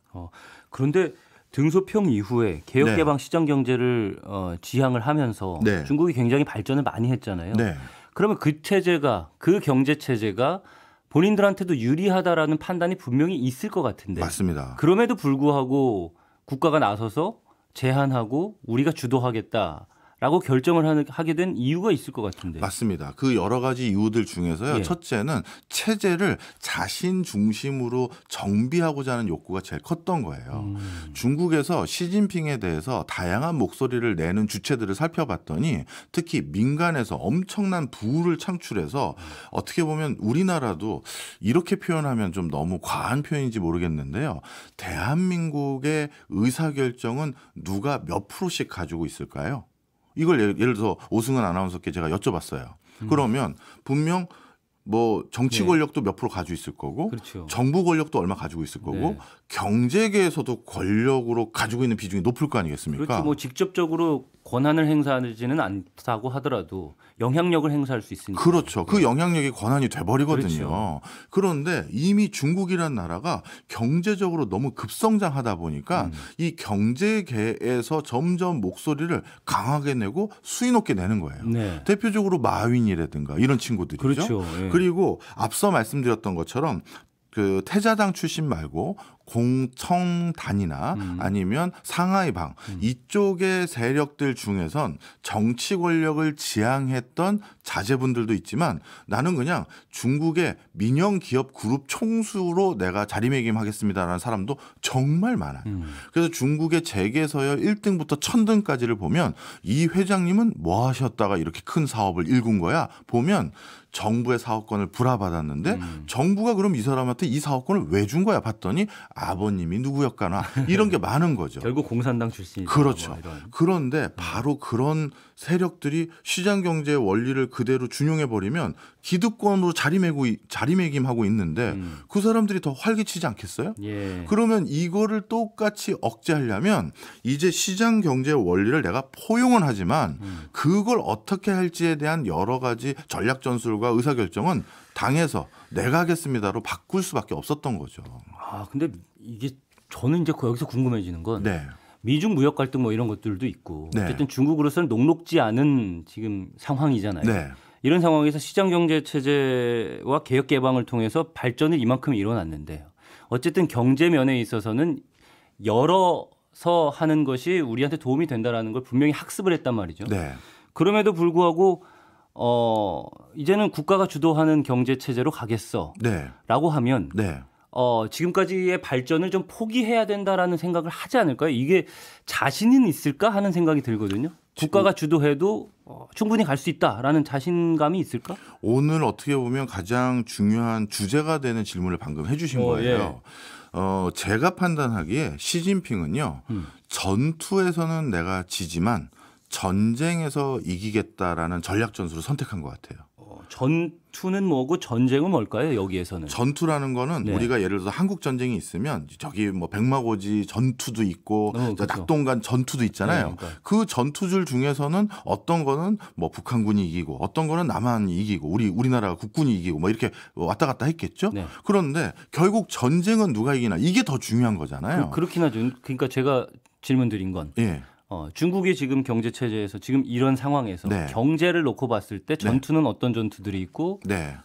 그런데 등소평 이후에 개혁개방 시장 경제를 지향을 하면서 네. 중국이 굉장히 발전을 많이 했잖아요. 네. 그러면 그 체제가 그 경제 체제가 본인들한테도 유리하다라는 판단이 분명히 있을 것 같은데 맞습니다. 그럼에도 불구하고 국가가 나서서 제한하고 우리가 주도하겠다라고 결정을 하게 된 이유가 있을 것 같은데. 맞습니다. 그 여러 가지 이유들 중에서요. 예. 첫째는 체제를 자신 중심으로 정비하고자 하는 욕구가 제일 컸던 거예요. 중국에서 시진핑에 대해서 다양한 목소리를 내는 주체들을 살펴봤더니 특히 민간에서 엄청난 부를 창출해서 어떻게 보면 우리나라도 이렇게 표현하면 좀 너무 과한 표현인지 모르겠는데요. 대한민국의 의사결정은 누가 몇 프로씩 가지고 있을까요? 이걸 예를 들어서 오승은 아나운서께 제가 여쭤봤어요. 그러면 분명 뭐 정치 네. 권력도 몇 프로 가지고 있을 거고 그렇죠. 정부 권력도 얼마 가지고 있을 거고 네. 경제계에서도 권력으로 가지고 있는 비중이 높을 거 아니겠습니까? 그렇죠. 뭐 직접적으로 권한을 행사하지는 않다고 하더라도 영향력을 행사할 수 있으니까. 그렇죠. 그 영향력이 권한이 돼버리거든요. 그렇죠. 그런데 이미 중국이란 나라가 경제적으로 너무 급성장하다 보니까 이 경제계에서 점점 목소리를 강하게 내고 수위 높게 내는 거예요. 네. 대표적으로 마윈이라든가 이런 친구들이죠. 그렇죠. 예. 그리고 앞서 말씀드렸던 것처럼 그 태자당 출신 말고 공청단이나 아니면 상하이방 이쪽의 세력들 중에선 정치 권력을 지향했던 자제분들도 있지만 나는 그냥 중국의 민영 기업 그룹 총수로 내가 자리매김하겠습니다라는 사람도 정말 많아요. 그래서 중국의 재계서열 1등부터 1000등까지를 보면 이 회장님은 뭐 하셨다가 이렇게 큰 사업을 일군 거야? 보면 정부의 사업권을 불화받았는데 정부가 그럼 이 사람한테 이 사업권을 왜 준 거야? 봤더니 아버님이 누구였거나 이런 게 많은 거죠. 결국 공산당 출신이죠. 그렇죠. 뭐 이런. 그런데 바로 그런 세력들이 시장 경제의 원리를 그대로 준용해 버리면 기득권으로 자리매김하고 있는데 그 사람들이 더 활기치지 않겠어요? 예. 그러면 이거를 똑같이 억제하려면 이제 시장 경제의 원리를 내가 포용은 하지만 그걸 어떻게 할지에 대한 여러 가지 전략 전술과 의사결정은 당에서 내가 하겠습니다로 바꿀 수밖에 없었던 거죠. 근데 이게 저는 이제 여기서 궁금해지는 건 네. 미중 무역 갈등 뭐 이런 것들도 있고 네. 어쨌든 중국으로서는 녹록지 않은 지금 상황이잖아요. 네. 이런 상황에서 시장 경제 체제와 개혁 개방을 통해서 발전이 이만큼 일어났는데 어쨌든 경제 면에 있어서는 열어서 하는 것이 우리한테 도움이 된다라는 걸 분명히 학습을 했단 말이죠. 네. 그럼에도 불구하고 이제는 국가가 주도하는 경제 체제로 가겠어라고 네. 하면 네. 지금까지의 발전을 좀 포기해야 된다라는 생각을 하지 않을까요? 이게 자신은 있을까 하는 생각이 들거든요. 국가가 주도해도 충분히 갈 수 있다라는 자신감이 있을까? 오늘 어떻게 보면 가장 중요한 주제가 되는 질문을 방금 해주신 거예요. 제가 판단하기에 시진핑은요. 전투에서는 내가 지지만 전쟁에서 이기겠다라는 전략 전술을 선택한 것 같아요. 전투는 뭐고 전쟁은 뭘까요? 여기에서는. 전투라는 거는 네. 우리가 예를 들어서 한국 전쟁이 있으면 저기 뭐 백마고지 전투도 있고 그렇죠. 낙동강 전투도 있잖아요. 네, 그러니까. 그 전투들 중에서는 어떤 거는 뭐 북한군이 이기고 어떤 거는 남한이 이기고 우리나라 국군이 이기고 뭐 이렇게 왔다 갔다 했겠죠. 네. 그런데 결국 전쟁은 누가 이기나 이게 더 중요한 거잖아요. 그렇긴 하죠. 그러니까 제가 질문 드린 건 예. 중국이 지금 경제 체제에서 지금 이런 상황에서 네. 경제를 놓고 봤을 때 전투는 어떤 전투들이 있고 네.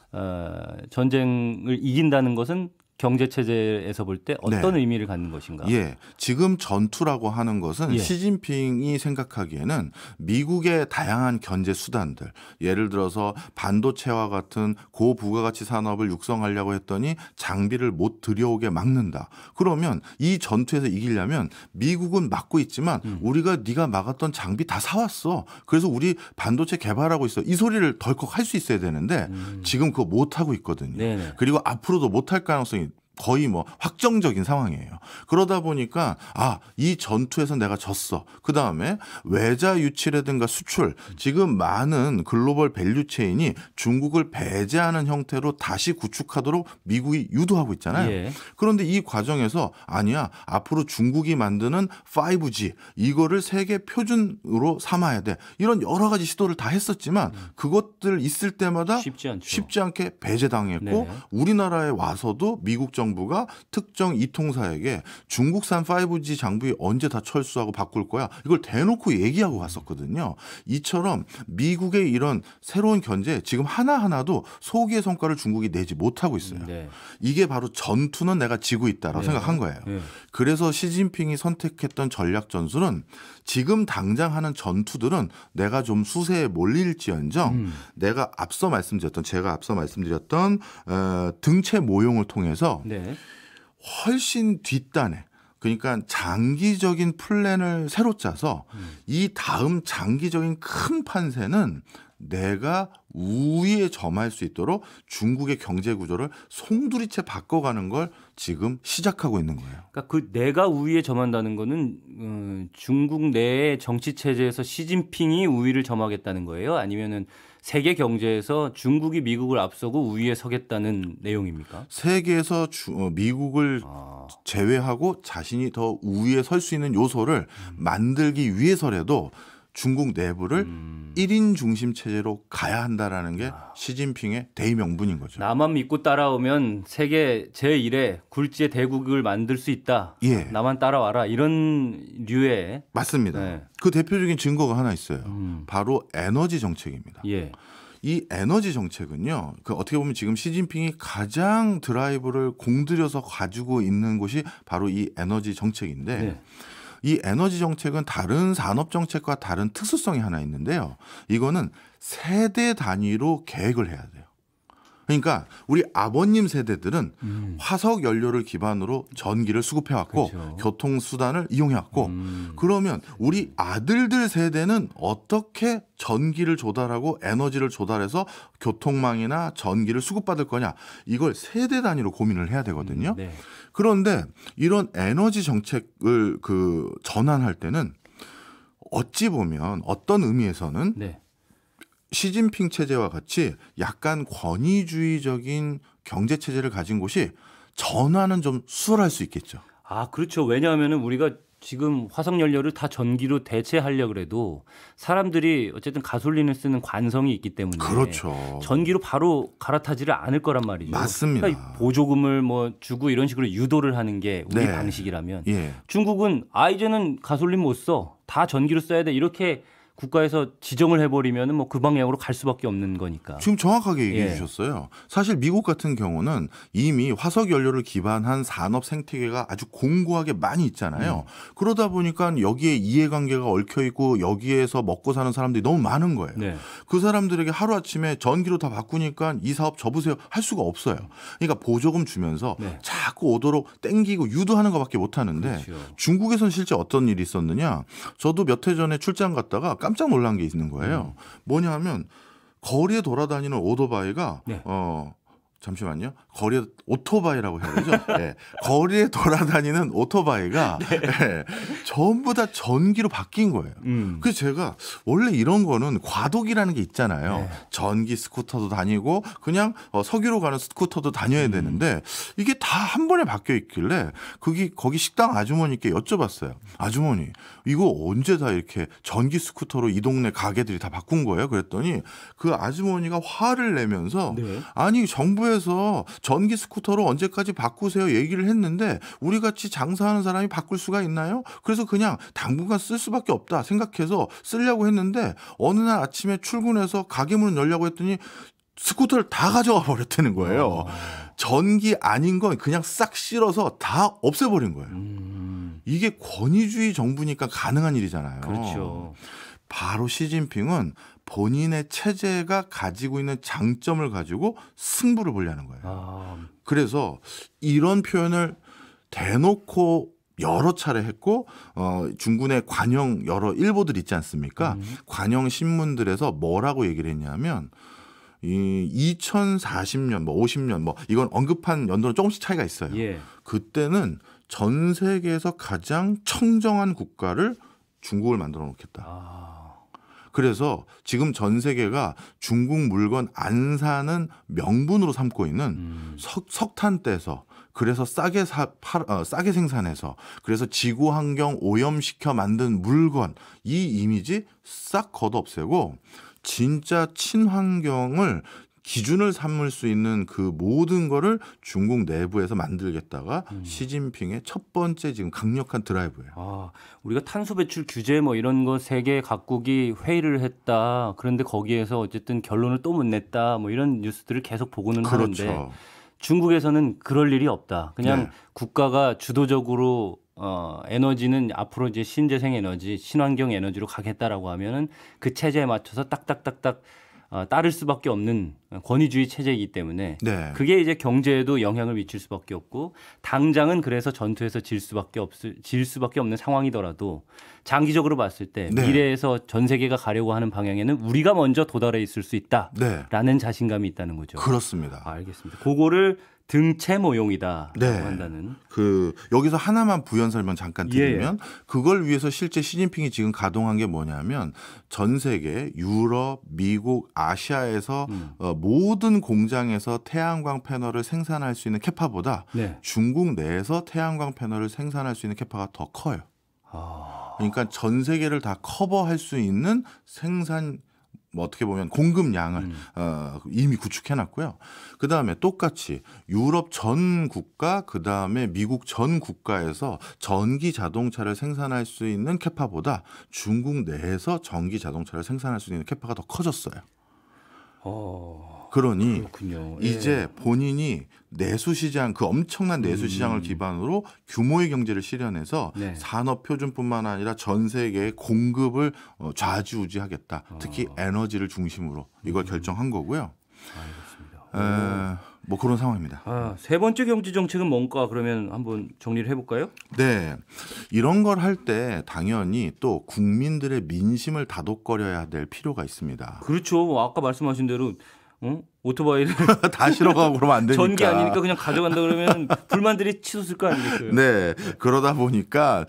전쟁을 이긴다는 것은 경제 체제에서 볼 때 어떤 네. 의미를 갖는 것인가? 예, 지금 전투라고 하는 것은 예. 시진핑이 생각하기에는 미국의 다양한 경제 수단들, 예를 들어서 반도체와 같은 고부가가치 산업을 육성하려고 했더니 장비를 못 들여오게 막는다. 그러면 이 전투에서 이기려면 미국은 막고 있지만 우리가 네가 막았던 장비 다 사왔어. 그래서 우리 반도체 개발하고 있어. 이 소리를 덜컥 할 수 있어야 되는데 지금 그거 못 하고 있거든요. 네네. 그리고 앞으로도 못 할 가능성이 거의 뭐 확정적인 상황이에요. 그러다 보니까 이 전투에서 내가 졌어. 그다음에 외자 유치라든가 수출, 지금 많은 글로벌 밸류 체인이 중국을 배제하는 형태로 다시 구축하도록 미국이 유도하고 있잖아요. 예. 그런데 이 과정에서 아니야, 앞으로 중국이 만드는 5G 이거를 세계 표준으로 삼아야 돼. 이런 여러 가지 시도를 다 했었지만 그것들 있을 때마다 쉽지 않죠. 쉽지 않게 배제당했고 네. 우리나라에 와서도 미국 정부가 특정 이통사에게 중국산 5G 장비 언제 다 철수하고 바꿀 거야, 이걸 대놓고 얘기하고 갔었거든요. 이처럼 미국의 이런 새로운 견제 지금 하나하나도 소기의 성과를 중국이 내지 못하고 있어요. 네. 이게 바로 전투는 내가 지고 있다라고 네. 생각한 거예요. 네. 그래서 시진핑이 선택했던 전략 전술은 지금 당장 하는 전투들은 내가 좀 수세에 몰릴지언정 제가 앞서 말씀드렸던 등체 모용을 통해서 네. 훨씬 뒷단에, 그러니까 장기적인 플랜을 새로 짜서 이 다음 장기적인 큰 판세는 내가 우위에 점할 수 있도록 중국의 경제 구조를 송두리째 바꿔가는 걸 지금 시작하고 있는 거예요. 그러니까 그 내가 우위에 점한다는 거는 중국 내의 정치 체제에서 시진핑이 우위를 점하겠다는 거예요? 아니면은 세계 경제에서 중국이 미국을 앞서고 우위에 서겠다는 내용입니까? 세계에서 미국을 제외하고 자신이 더 우위에 설 수 있는 요소를 만들기 위해서라도 중국 내부를 1인 중심 체제로 가야 한다라는 게 시진핑의 대의명분인 거죠. 나만 믿고 따라오면 세계 제1의 굴지의 대국을 만들 수 있다. 예. 나만 따라와라. 이런 류의. 맞습니다. 네. 그 대표적인 증거가 하나 있어요. 바로 에너지 정책입니다. 예. 이 에너지 정책은요, 그 어떻게 보면 지금 시진핑이 가장 드라이브를 공들여서 가지고 있는 곳이 바로 이 에너지 정책인데, 네. 이 에너지 정책은 다른 산업 정책과 다른 특수성이 하나 있는데요. 이거는 세대 단위로 계획을 해야 돼요. 그러니까 우리 아버님 세대들은 화석 연료를 기반으로 전기를 수급해왔고 그렇죠. 교통수단을 이용해왔고 그러면 우리 아들들 세대는 어떻게 전기를 조달하고 에너지를 조달해서 교통망이나 전기를 수급받을 거냐, 이걸 세대 단위로 고민을 해야 되거든요. 네. 그런데 이런 에너지 정책을 전환할 때는 어찌 보면 어떤 의미에서는 네. 시진핑 체제와 같이 약간 권위주의적인 경제 체제를 가진 곳이 전환은 좀 수월할 수 있겠죠. 아, 그렇죠. 왜냐하면은 우리가 지금 화석 연료를 다 전기로 대체하려 그래도 사람들이 어쨌든 가솔린을 쓰는 관성이 있기 때문에 그렇죠. 전기로 바로 갈아타지를 않을 거란 말이죠. 맞습니다. 그러니까 보조금을 뭐 주고 이런 식으로 유도를 하는 게 우리 네. 방식이라면 예. 중국은 이제는 가솔린 못 써. 다 전기로 써야 돼. 이렇게 국가에서 지정을 해버리면은 뭐 그 방향으로 갈 수밖에 없는 거니까. 지금 정확하게 얘기해 예. 주셨어요. 사실 미국 같은 경우는 이미 화석 연료를 기반한 산업 생태계가 아주 공고하게 많이 있잖아요. 그러다 보니까 여기에 이해관계가 얽혀 있고 여기에서 먹고 사는 사람들이 너무 많은 거예요. 네. 그 사람들에게 하루아침에 전기로 다 바꾸니까 이 사업 접으세요 할 수가 없어요. 그러니까 보조금 주면서 네. 자꾸 오도록 땡기고 유도하는 것밖에 못 하는데 그렇죠. 중국에서는 실제 어떤 일이 있었느냐. 저도 몇 해 전에 출장 갔다가 깜짝 놀란 게 있는 거예요. 뭐냐 하면 거리에 돌아다니는 오토바이가 네. 잠시만요. 거리에 오토바이라고 해야 되죠? 네. 거리에 돌아다니는 오토바이가 네. 전부 다 전기로 바뀐 거예요. 그래서 제가 원래 이런 거는 과도기라는 게 있잖아요. 네. 전기 스쿠터도 다니고 그냥 석유로 가는 스쿠터도 다녀야 되는데 이게 다 한 번에 바뀌어 있길래 거기 식당 아주머니께 여쭤봤어요. 아주머니, 이거 언제 다 이렇게 전기 스쿠터로 이 동네 가게들이 다 바꾼 거예요? 그랬더니 그 아주머니가 화를 내면서 네. 아니 정부에서 전기 스쿠터로 언제까지 바꾸세요 얘기를 했는데 우리 같이 장사하는 사람이 바꿀 수가 있나요? 그래서 그냥 당분간 쓸 수밖에 없다 생각해서 쓰려고 했는데 어느 날 아침에 출근해서 가게 문을 열려고 했더니 스쿠터를 다 가져가 버렸다는 거예요. 전기 아닌 건 그냥 싹 실어서 다 없애버린 거예요. 이게 권위주의 정부니까 가능한 일이잖아요. 그렇죠. 바로 시진핑은 본인의 체제가 가지고 있는 장점을 가지고 승부를 보려는 거예요. 아, 그래서 이런 표현을 대놓고 여러 차례 했고 중군의 관영 여러 일보들 있지 않습니까? 관영 신문들에서 뭐라고 얘기를 했냐면 이 2040년 뭐 50년 뭐 이건 언급한 연도는 조금씩 차이가 있어요. 예. 그때는 전 세계에서 가장 청정한 국가를 중국을 만들어 놓겠다. 아, 그래서 지금 전 세계가 중국 물건 안 사는 명분으로 삼고 있는 석탄 떼서 그래서 싸게 싸게 생산해서 그래서 지구 환경 오염시켜 만든 물건 이 이미지 싹 걷어 없애고 진짜 친환경을 기준을 삼을 수 있는 그 모든 거를 중국 내부에서 만들겠다가 시진핑의 첫 번째 지금 강력한 드라이브예요. 아, 우리가 탄소 배출 규제 뭐 이런 거 세계 각국이 회의를 했다. 그런데 거기에서 어쨌든 결론을 또 못 냈다. 뭐 이런 뉴스들을 계속 보고는 하는데 그렇죠. 중국에서는 그럴 일이 없다. 그냥 네. 국가가 주도적으로 에너지는 앞으로 이제 신재생 에너지, 친환경 에너지로 가겠다라고 하면은 그 체제에 맞춰서 딱딱딱딱 따를 수밖에 없는 권위주의 체제이기 때문에 네. 그게 이제 경제에도 영향을 미칠 수밖에 없고 당장은 그래서 전투에서 질 수밖에 없는 상황이더라도 장기적으로 봤을 때 네. 미래에서 전 세계가 가려고 하는 방향에는 우리가 먼저 도달해 있을 수 있다라는 네. 자신감이 있다는 거죠. 그렇습니다. 알겠습니다. 그거를 등체 모용이다 네. 한다는. 여기서 하나만 부연 설명 잠깐 드리면 예. 그걸 위해서 실제 시진핑이 지금 가동한 게 뭐냐면 전 세계 유럽, 미국, 아시아에서 모든 공장에서 태양광 패널을 생산할 수 있는 캐파보다 네. 중국 내에서 태양광 패널을 생산할 수 있는 캐파가 더 커요. 아, 그러니까 전 세계를 다 커버할 수 있는 생산 뭐 어떻게 보면 공급량을 이미 구축해놨고요. 그 다음에 똑같이 유럽 전 국가, 그 다음에 미국 전 국가에서 전기 자동차를 생산할 수 있는 캐파보다 중국 내에서 전기 자동차를 생산할 수 있는 캐파가 더 커졌어요. 그러니 그렇군요. 이제 본인이 내수시장 그 엄청난 내수시장을 기반으로 규모의 경제를 실현해서 네. 산업표준뿐만 아니라 전 세계의 공급을 좌지우지하겠다. 특히 에너지를 중심으로 이걸 결정한 거고요. 알겠습니다. 뭐 그런 상황입니다. 아, 세 번째 경제 정책은 뭔가 그러면 한번 정리를 해볼까요? 네, 이런 걸 할 때 당연히 또 국민들의 민심을 다독거려야 될 필요가 있습니다. 그렇죠. 아까 말씀하신 대로 오토바이를 다 실어가고 그러면 안 되니까. 전기 아니니까 그냥 가져간다 그러면 불만들이 치솟을 거 아니겠어요? 네, 그러다 보니까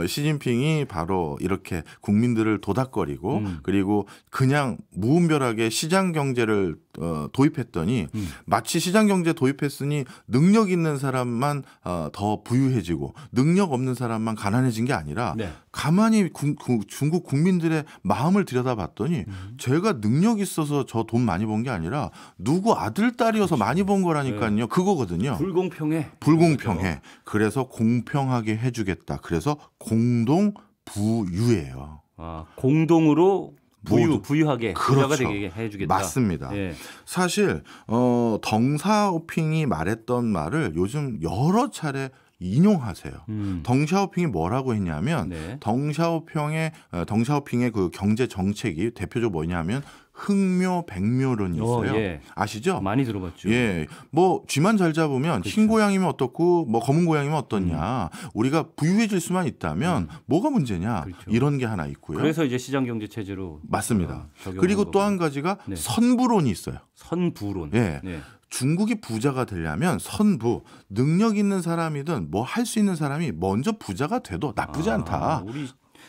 시진핑이 바로 이렇게 국민들을 도닥거리고 그리고 그냥 무분별하게 시장 경제를 도입했더니 마치 시장 경제 도입했으니 능력 있는 사람만 더 부유해지고 능력 없는 사람만 가난해진 게 아니라 네. 가만히 중국 국민들의 마음을 들여다봤더니 제가 능력 있어서 저 돈 많이 번 게 아니라 누구 아들 딸이어서 많이 번 거라니까요. 그거거든요. 불공평해. 그래서 공평하게 해주겠다. 그래서 공동 부유예요. 아, 공동으로 모두. 부유하게 그렇죠. 부자가 되게 해주겠다. 맞습니다. 예. 사실 덩샤오핑이 말했던 말을 요즘 여러 차례 인용하세요. 덩샤오핑이 뭐라고 했냐면 네. 덩샤오핑의 그 경제 정책이 대표적으로 뭐냐면 흑묘백묘론이 있어요. 예. 아시죠? 많이 들어봤죠. 예, 뭐 쥐만 잘 잡으면 그렇죠. 흰 고양이면 어떻고 뭐 검은 고양이면 어떻냐. 우리가 부유해질 수만 있다면 뭐가 문제냐. 그렇죠. 이런 게 하나 있고요. 그래서 이제 시장 경제 체제로 맞습니다. 적용한 그리고 또 거고. 한 가지가 네. 선부론이 있어요. 선부론. 예. 네. 중국이 부자가 되려면 선부, 능력 있는 사람이든 뭐 할 수 있는 사람이 먼저 부자가 돼도 나쁘지 않다. 우리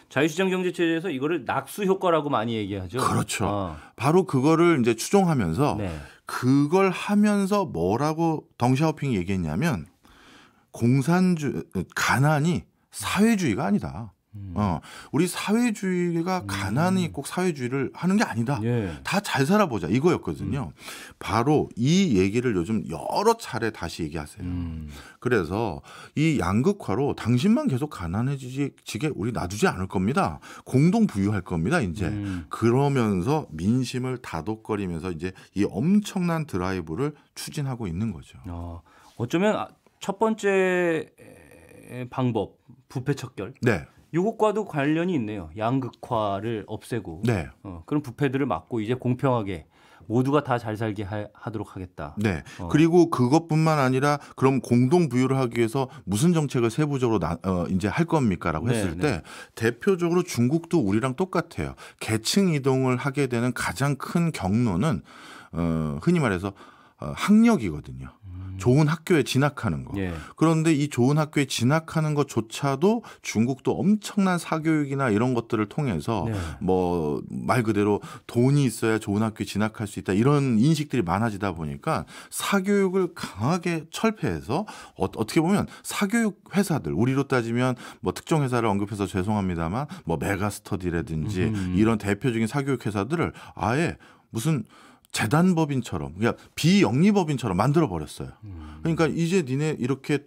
자유시장 경제 체제에서 이거를 낙수 효과라고 많이 얘기하죠. 그렇죠. 바로 그거를 이제 추종하면서 네. 그걸 하면서 뭐라고 덩샤오핑이 얘기했냐면 가난이 사회주의가 아니다. 우리 사회주의가 가난이 꼭 사회주의를 하는 게 아니다. 예. 다 잘 살아보자 이거였거든요. 바로 이 얘기를 요즘 여러 차례 다시 얘기하세요. 그래서 이 양극화로 당신만 계속 가난해지게 우리 놔두지 않을 겁니다. 공동 부유할 겁니다. 이제 그러면서 민심을 다독거리면서 이제 이 엄청난 드라이브를 추진하고 있는 거죠. 어쩌면 첫 번째 방법 부패 척결. 네. 이것과도 관련이 있네요. 양극화를 없애고 네. 그런 부패들을 막고 이제 공평하게 모두가 다 잘 살게 하도록 하겠다. 네. 그리고 그것뿐만 아니라 그럼 공동 부유를 하기 위해서 무슨 정책을 세부적으로 이제 할 겁니까라고 했을 때 대표적으로 중국도 우리랑 똑같아요. 계층 이동을 하게 되는 가장 큰 경로는 흔히 말해서 학력이거든요. 좋은 학교에 진학하는 거. 예. 그런데 이 좋은 학교에 진학하는 것조차도 중국도 엄청난 사교육이나 이런 것들을 통해서 뭐 말 그대로 돈이 있어야 좋은 학교에 진학할 수 있다. 이런 인식들이 많아지다 보니까 사교육을 강하게 철폐해서 어떻게 보면 사교육 회사들 우리로 따지면 뭐 특정 회사를 언급해서 죄송합니다만 뭐 메가스터디라든지 이런 대표적인 사교육 회사들을 아예 무슨 재단법인처럼 그냥 비영리법인처럼 만들어 버렸어요. 그러니까 이제 니네 이렇게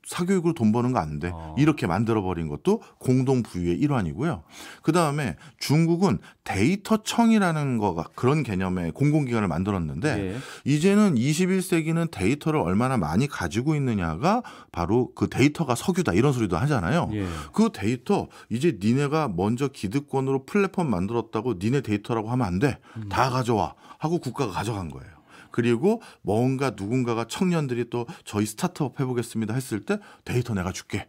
사교육으로 돈 버는 거 안 돼. 이렇게 만들어 버린 것도 공동 부유의 일환이고요. 그다음에 중국은 데이터청이라는 거가 그런 개념의 공공기관을 만들었는데 이제는 21세기는 데이터를 얼마나 많이 가지고 있느냐가 바로 그 데이터가 석유다 이런 소리도 하잖아요. 그 데이터 이제 니네가 먼저 기득권으로 플랫폼 만들었다고 니네 데이터라고 하면 안 돼. 다 가져와 하고 국가가 가져간 거예요. 그리고 뭔가 누군가가 청년들이 또 저희 스타트업 해보겠습니다 했을 때 데이터 내가 줄게.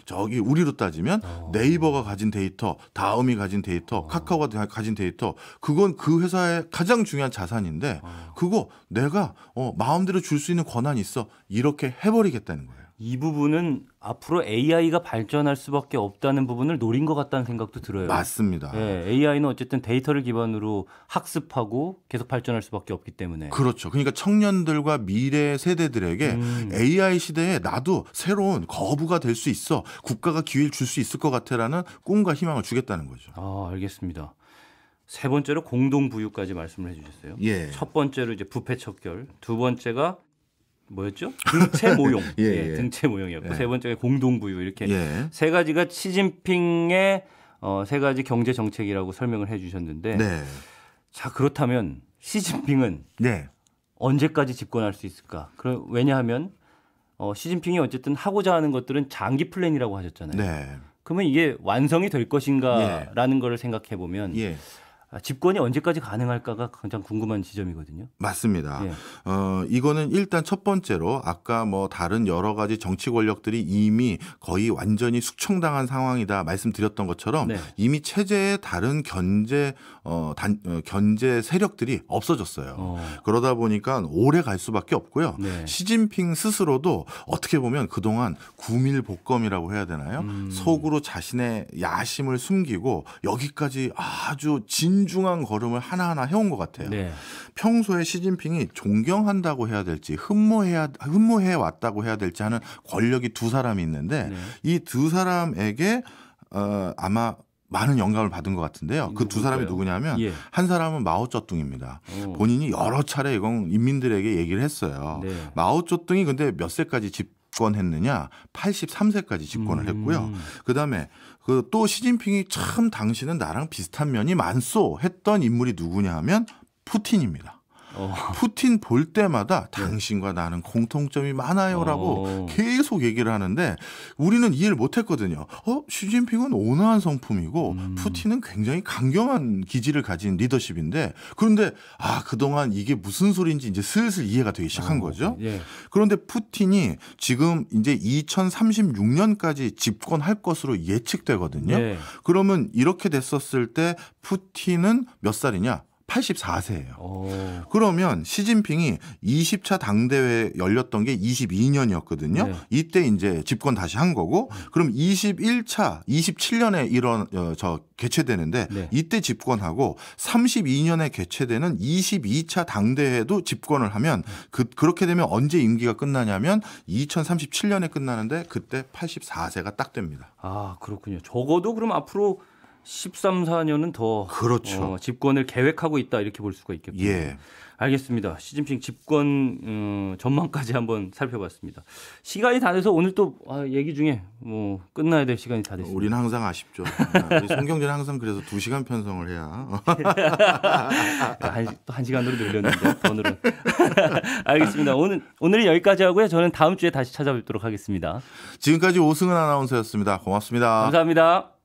저기 우리로 따지면 네이버가 가진 데이터, 다음이 가진 데이터, 카카오가 가진 데이터 그건 그 회사의 가장 중요한 자산인데 그거 내가 마음대로 줄 수 있는 권한이 있어. 이렇게 해버리겠다는 거예요. 이 부분은 앞으로 AI가 발전할 수밖에 없다는 부분을 노린 것 같다는 생각도 들어요. 맞습니다. 예, AI는 어쨌든 데이터를 기반으로 학습하고 계속 발전할 수밖에 없기 때문에. 그렇죠. 그러니까 청년들과 미래 세대들에게 AI 시대에 나도 새로운 거부가 될 수 있어. 국가가 기회를 줄 수 있을 것 같아라는 꿈과 희망을 주겠다는 거죠. 알겠습니다. 세 번째로 공동부유까지 말씀을 해주셨어요. 예. 첫 번째로 이제 부패 척결, 두 번째가 뭐였죠? 등체 모용. 등체 모용이었고 세 번째가 공동부유 이렇게 세 가지가 시진핑의 세 가지 경제 정책이라고 설명을 해주셨는데 자 그렇다면 시진핑은 언제까지 집권할 수 있을까? 왜냐하면 시진핑이 어쨌든 하고자 하는 것들은 장기 플랜이라고 하셨잖아요. 그러면 이게 완성이 될 것인가라는 걸 생각해 보면 집권이 언제까지 가능할까가 가장 궁금한 지점이거든요. 맞습니다. 이거는 일단 첫 번째로 아까 뭐 다른 여러 가지 정치 권력들이 이미 거의 완전히 숙청당한 상황이다 말씀드렸던 것처럼 이미 체제의 다른 견제 세력들이 없어졌어요. 그러다 보니까 오래 갈 수밖에 없고요. 시진핑 스스로도 어떻게 보면 그동안 구밀복검이라고 해야 되나요? 속으로 자신의 야심을 숨기고 여기까지 아주 진중한 걸음을 하나하나 해온 것 같아요. 평소에 시진핑이 존경한다고 해야 될지 흠모해 왔다고 해야 될지 하는 권력이 두 사람이 있는데 이 두 사람에게 아마 많은 영감을 받은 것 같은데요. 그 두 사람이 누구냐면 한 사람은 마오쩌둥입니다. 본인이 여러 차례 이건 인민들에게 얘기를 했어요. 마오쩌둥이 근데 몇 세까지 집권했느냐? 83세까지 집권을 했고요. 그다음에 또 시진핑이 참 당신은 나랑 비슷한 면이 많소 했던 인물이 누구냐 하면 푸틴입니다. 푸틴 볼 때마다 당신과 나는 공통점이 많아요라고 계속 얘기를 하는데 우리는 이해를 못했거든요. 시진핑은 온화한 성품이고 푸틴은 굉장히 강경한 기질을 가진 리더십인데 그런데 그동안 이게 무슨 소리인지 이제 슬슬 이해가 되기 시작한 거죠. 그런데 푸틴이 지금 이제 2036년까지 집권할 것으로 예측되거든요. 그러면 이렇게 됐었을 때 푸틴은 몇 살이냐? 84세예요. 그러면 시진핑이 20차 당대회 열렸던 게 22년이었거든요. 네. 이때 이제 집권 다시 한 거고, 그럼 21차 27년에 개최되는데 네. 이때 집권하고 32년에 개최되는 22차 당대회도 집권을 하면 그렇게 되면 언제 임기가 끝나냐면 2037년에 끝나는데 그때 84세가 딱 됩니다. 아, 그렇군요. 적어도 그럼 앞으로 13, 14년은 더 그렇죠. 집권을 계획하고 있다 이렇게 볼 수가 있겠군요. 예. 알겠습니다. 시진핑 집권 전망까지 한번 살펴봤습니다. 시간이 다 돼서 오늘 또 얘기 중에 뭐 끝나야 될 시간이 다 됐습니다. 우리는 항상 아쉽죠. 우리 송경재는 항상 그래서 2시간 편성을 해야. 또 1시간으로 늘렸는데 오늘은. 알겠습니다. 오늘은 여기까지 하고요. 저는 다음 주에 다시 찾아뵙도록 하겠습니다. 지금까지 오승은 아나운서였습니다. 고맙습니다. 감사합니다.